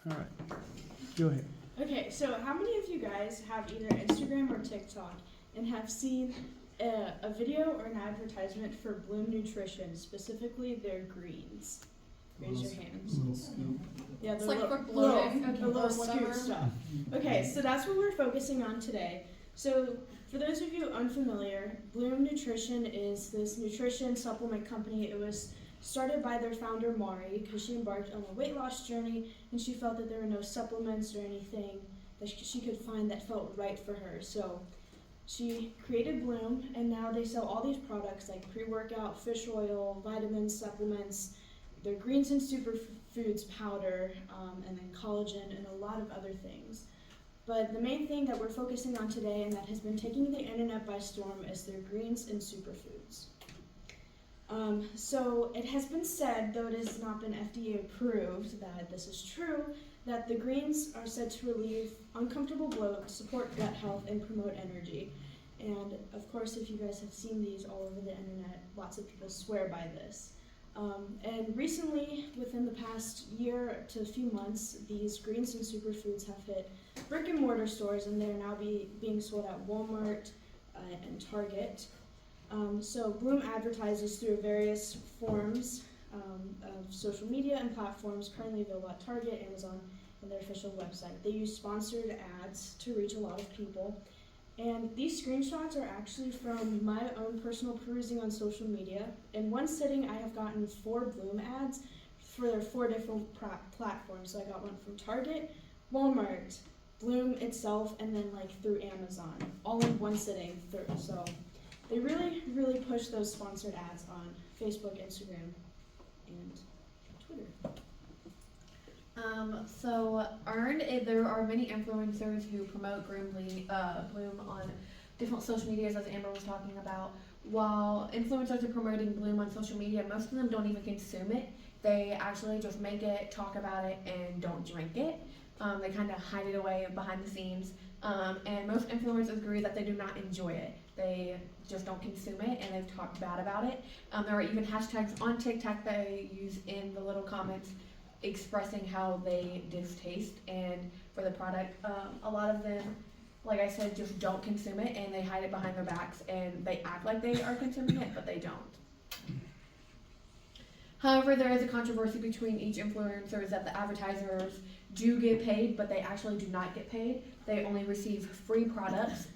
All right, go ahead. Okay, so how many of you guys have either Instagram or TikTok and have seen a video or an advertisement for Bloom Nutrition, specifically their greens? Raise your hands. Little scoop. Yeah, It's the like little, for bloating, the little or scoop whatever. stuff. Okay, so that's what we're focusing on today. So for those of you unfamiliar, Bloom Nutrition is this nutrition supplement company. It was started by their founder, Mari, because she embarked on a weight loss journey and she felt that there were no supplements or anything that she could find that felt right for her. So she created Bloom, and now they sell all these products like pre-workout, fish oil, vitamins, supplements, their greens and superfoods powder, and then collagen and a lot of other things. But the main thing that we're focusing on today and that has been taking the internet by storm is their greens and superfoods. So it has been said, though it has not been FDA approved, that this is true, that the greens are said to relieve uncomfortable bloat, support gut health, and promote energy. And of course, if you guys have seen these all over the internet, lots of people swear by this. And recently, within the past year to a few months, these greens and superfoods have hit brick and mortar stores, and they're now being sold at Walmart and Target. So Bloom advertises through various forms of social media and platforms currently available at Target, Amazon, and their official website. They use sponsored ads to reach a lot of people. And these screenshots are actually from my own personal perusing on social media. In one sitting, I have gotten 4 Bloom ads for their 4 different platforms. So I got one from Target, Walmart, Bloom itself, and then like through Amazon, all in one sitting through. So they really, really push those sponsored ads on Facebook, Instagram, and Twitter. So there are many influencers who promote Bloom on different social medias, as Amber was talking about. While influencers are promoting Bloom on social media, most of them don't even consume it. They actually just make it, talk about it, and don't drink it. They kind of hide it away behind the scenes. And most influencers agree that they do not enjoy it. They just don't consume it, and they've talked bad about it. There are even hashtags on TikTok that they use in the little comments expressing how they distaste and for the product. A lot of them, like I said, just don't consume it, and they hide it behind their backs, and they act like they are consuming it, but they don't. However, there is a controversy between each influencer that the advertisers do get paid, but they actually do not get paid. They only receive free products.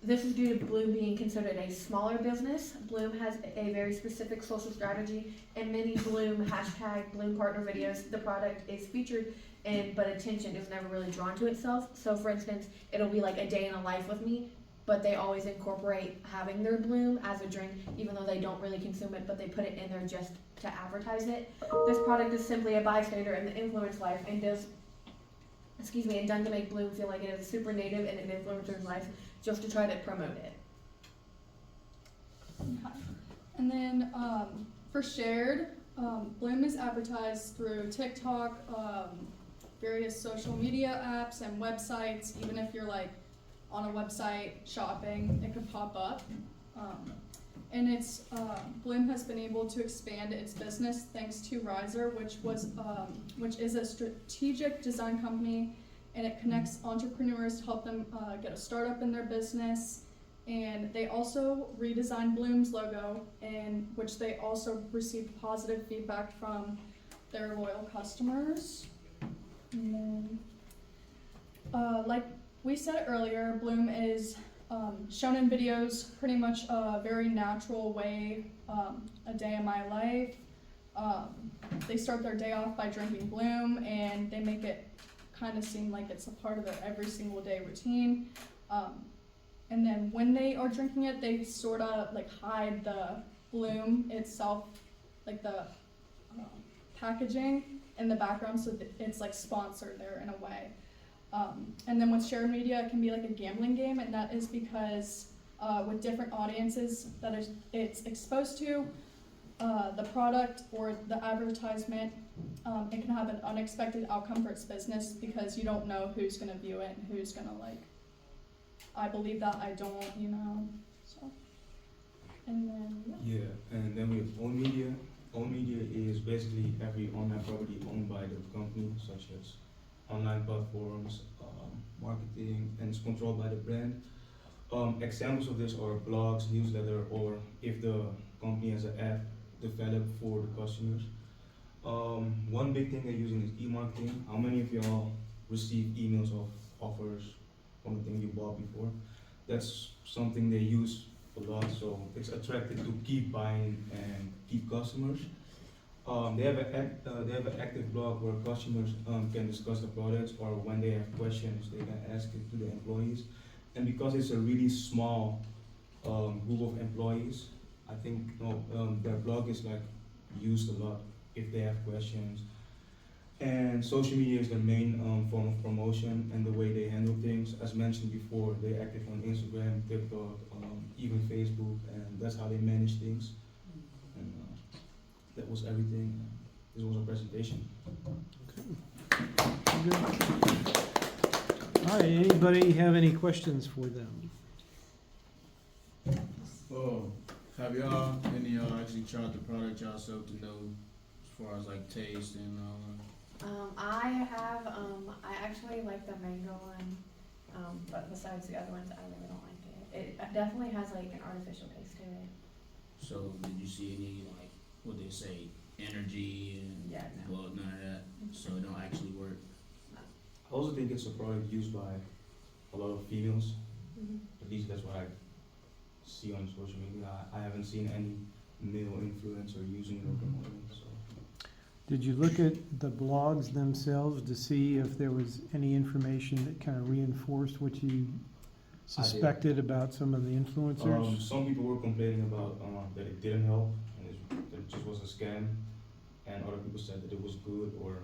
This is due to Bloom being considered a smaller business. Bloom has a very specific social strategy. In many Bloom #Bloom partner videos, the product is featured in, but attention is never really drawn to itself. So for instance, it'll be like a day in a life with me, but they always incorporate having their Bloom as a drink, even though they don't really consume it, but they put it in there just to advertise it. This product is simply a bystander in the influence life and done to make Bloom feel like it is super native in an influencer's life, just to try to promote it. Okay. And then for shared, Bloom is advertised through TikTok, various social media apps and websites. Even if you're like on a website shopping, it could pop up. And Bloom has been able to expand its business thanks to Riser, which is a strategic design company, and it connects entrepreneurs to help them get a startup in their business. And they also redesigned Bloom's logo, in which they also received positive feedback from their loyal customers. And then, like we said earlier, Bloom is shown in videos pretty much a very natural way, a day in my life. They start their day off by drinking Bloom, and they make it kind of seem like it's a part of their every single day routine. And then when they are drinking it, they sort of like hide the Bloom itself, like the packaging in the background, so that it's like sponsored there in a way. And then with shared media, it can be like a gambling game, and that is because with different audiences that it's exposed to, the product or the advertisement, it can have an unexpected outcome for its business, because you don't know who's going to view it and who's going to like, I believe that, I don't, so. And then, yeah. And then we have own media. Own media is basically every online property owned by the company, such as online platforms, marketing, and it's controlled by the brand. Examples of this are blogs, newsletter, or if the company has an app developed for the customers. One big thing they're using is e-marketing. How many of y'all receive emails of offers on the thing you bought before? That's something they use a lot, so it's attractive to keep buying and keep customers. They have an active blog where customers can discuss the products, or when they have questions, they can ask it to the employees. And because it's a really small group of employees, I think their blog is like used a lot if they have questions. And social media is the main form of promotion and the way they handle things. As mentioned before, they're active on Instagram, TikTok, even Facebook, and that's how they manage things. And that was everything. This was a presentation. Good. All right, anybody have any questions for them? Oh, have y'all, any of y'all actually tried the product yourself to know as far as like taste and all that? I have, I actually like the mango one, but besides the other ones, I really don't like it. It definitely has like an artificial taste to it. So did you see any like, what they say, energy and Yeah, no. well, none of that? So it don't actually work? I also think it's a product used by a lot of females. At least that's what I see on social media. I haven't seen any male influencer using it or promoting it. So. Did you look at the blogs themselves to see if there was any information that kind of reinforced what you suspected about some of the influencers? Some people were complaining about that it didn't help and that it just was a scam, and other people said that it was good or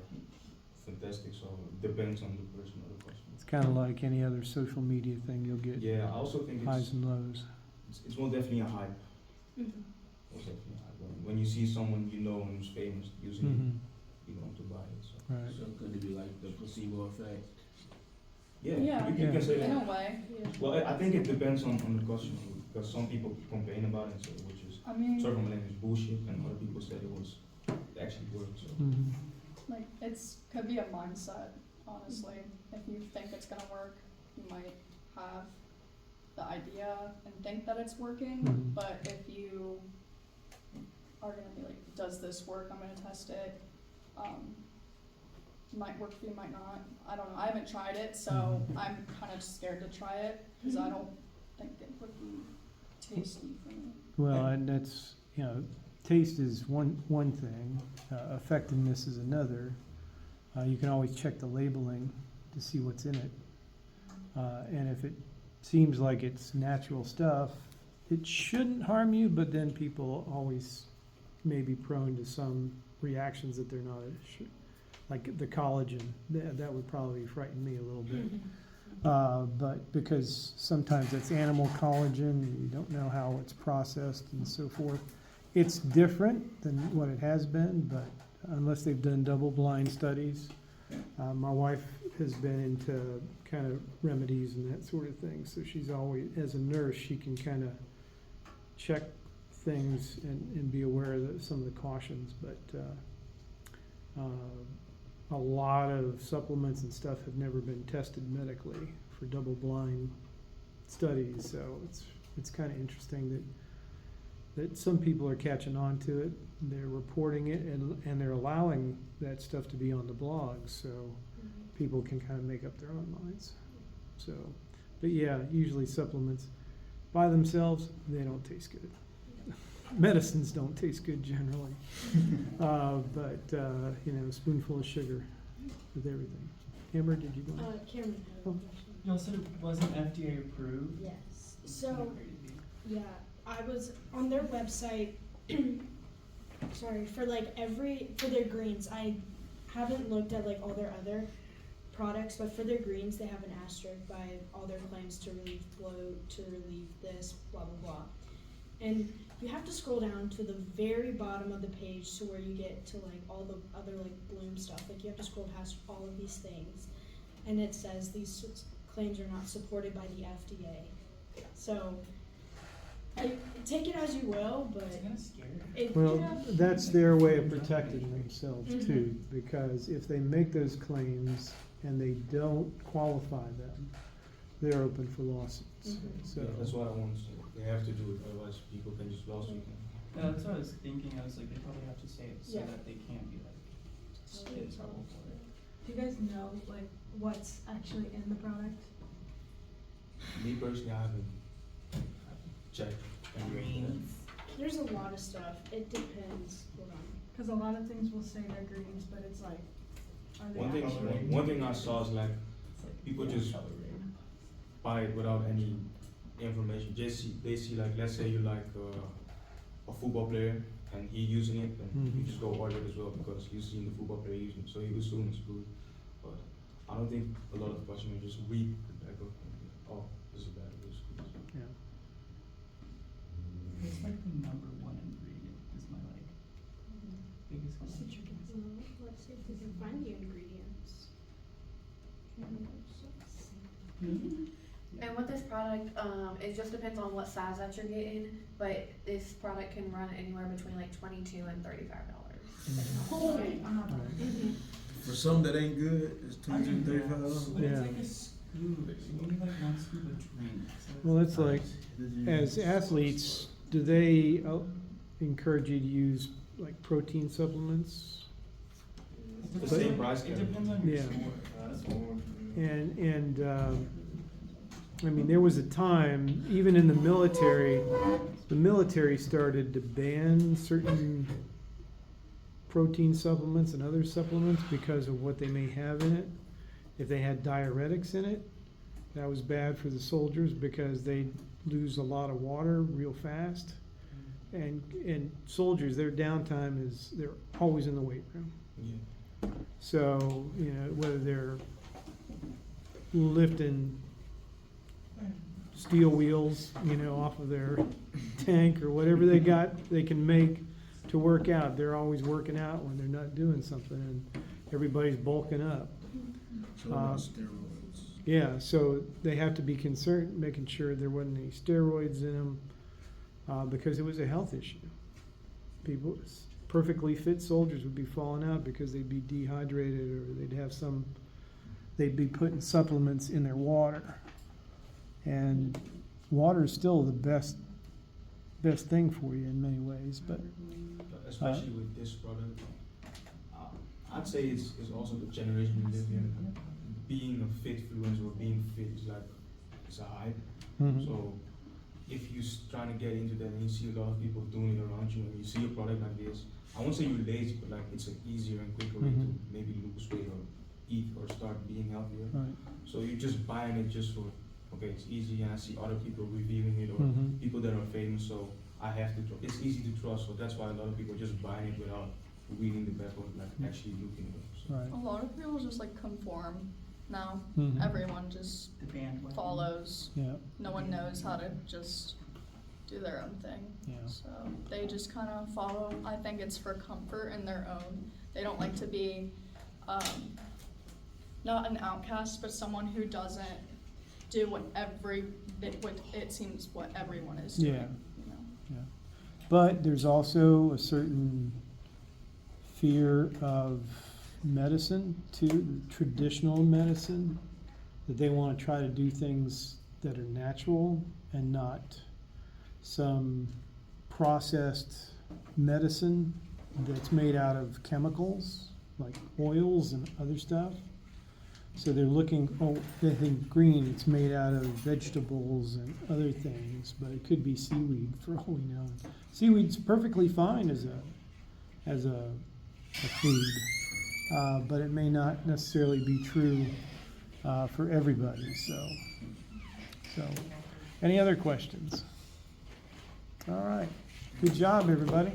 fantastic. So it depends on the person or the customer. It's kind of like any other social media thing. You'll get Yeah, I also think highs and lows. it's most definitely a hype. Most definitely a hype. When you see someone you know who's famous using Mhm. it, you want to buy it. So. Right. So could it be like the placebo effect? Yeah, Yeah. you can say In that. a way, Well, I think it depends on the customer, because some people complain about it and say which is I mean, sort of is bullshit, and other people said it actually worked. So. Mhm. like, could be a mindset, honestly. If you think it's gonna work, you might have the idea and think that it's working, Mhm. but if you are gonna be like, does this work, I'm gonna test it, might work for you, might not, I don't know, I haven't tried it, so Mhm. I'm kinda scared to try it, cause I don't think it would be tasty for me. Well, and that's, taste is one thing, effectiveness is another. You can always check the labeling to see what's in it. And if it seems like it's natural stuff, it shouldn't harm you, but then people always may be prone to some reactions that they're not, like the collagen, that would probably frighten me a little bit. But because sometimes it's animal collagen, you don't know how it's processed and so forth. It's different than what it has been, but unless they've done double-blind studies. My wife has been into kind of remedies and that sort of thing, so she's always, as a nurse, she can kind of check things and be aware of some of the cautions, but a lot of supplements and stuff have never been tested medically for double-blind studies, so it's kind of interesting that some people are catching on to it, they're reporting it, and they're allowing that stuff to be on the blogs, so people can kind of make up their own minds. So, but yeah, usually supplements by themselves, they don't taste good. Medicines don't taste good generally, but a spoonful of sugar with everything. Amber, did you want? Cameron had a question. You also wasn't FDA approved. Yes. So, yeah, I was on their website. Sorry, for their greens. I haven't looked at like all their other products, but for their greens, they have an asterisk by all their claims to relieve bloat, to relieve this, blah blah blah. And you have to scroll down to the very bottom of the page to where you get to like all the other like bloom stuff. Like you have to scroll past all of these things, and it says these claims are not supported by the FDA. So take it as you will, but It's kind of scary. Well, that's their way of protecting themselves too, because if they make those claims and they don't qualify them, they're open for lawsuits. So, Yeah, that's what I want to say. They have to do it, otherwise people can just lawsuit them. Yeah, that's what I was thinking. I was like, they probably have to say it so Yeah. that they can't be like get in trouble for it. Do you guys know like what's actually in the product? Me personally, I haven't checked. Greens. There's a lot of stuff. It depends. Hold on. Because a lot of things will say they're greens, but it's like, are they One thing, actually? one thing I saw is like It's like people just coloring. buy it without any information. They see like, let's say you like a football player and he using it, and you Mhm. just go order it as well because you've seen the football player using it, so you assume it's good. But I don't think a lot of customers just read the back of it. Oh, this is bad. This is good. yeah. It's like the number one ingredient is my like biggest Well, concern. let's see if we can find the ingredients. And with this product, it just depends on what size that you're getting, but this product can run anywhere between like $22 and $35. Okay. Right. For some that ain't good, it's $235. But Yeah. it's like a scoop. You need like one scoop of drink. So Well, it's like, Mm-hmm. as athletes, do they encourage you to use like protein supplements? It The same price It tag. depends on your Yeah. sport. That's what. And I mean, there was a time, even in the military started to ban certain protein supplements and other supplements because of what they may have in it. If they had diuretics in it, that was bad for the soldiers because they'd lose a lot of water real fast. And soldiers, their downtime is, they're always in the weight room. Yeah. So, you know, whether they're lifting steel wheels, you know, off of their tank or whatever they got, they can make to work out. They're always working out when they're not doing something, and everybody's bulking up. So about steroids. Yeah, so they have to be concerned, making sure there wasn't any steroids in them, because it was a health issue. People, perfectly fit soldiers would be falling out because they'd be dehydrated, or they'd be putting supplements in their water. And water is still the best thing for you in many ways, but Especially with this product, I'd say it's also the generation we live in. Being a fit influencer or being fit is like, it's a hype. mhm. So if you're trying to get into that and you see a lot of people doing it around you and you see a product like this, I won't say you're lazy, but like it's an easier and quicker way to Mhm. maybe lose weight or eat or start being healthier. Right. So you're just buying it just for, okay, it's easy and I see other people reviewing it or Mhm. people that are famous, so I have to, it's easy to trust, so that's why a lot of people are just buying it without reading the back of it, like actually looking it up. So. Right. A lot of people just like conform now. Mhm. Everyone just The bandwagon. follows. Yeah, No one knows how to just do their own thing. yeah. So they just kind of follow. I think it's for comfort in their own. They don't like to be not an outcast, but someone who doesn't do what it seems what everyone is doing. Yeah. You know? But there's also a certain fear of medicine too, traditional medicine, that they want to try to do things that are natural and not some processed medicine that's made out of chemicals, like oils and other stuff. So they're looking, they think green, it's made out of vegetables and other things, but it could be seaweed for all we know. Seaweed's perfectly fine as a food, but it may not necessarily be true for everybody. So, any other questions? All right, good job, everybody.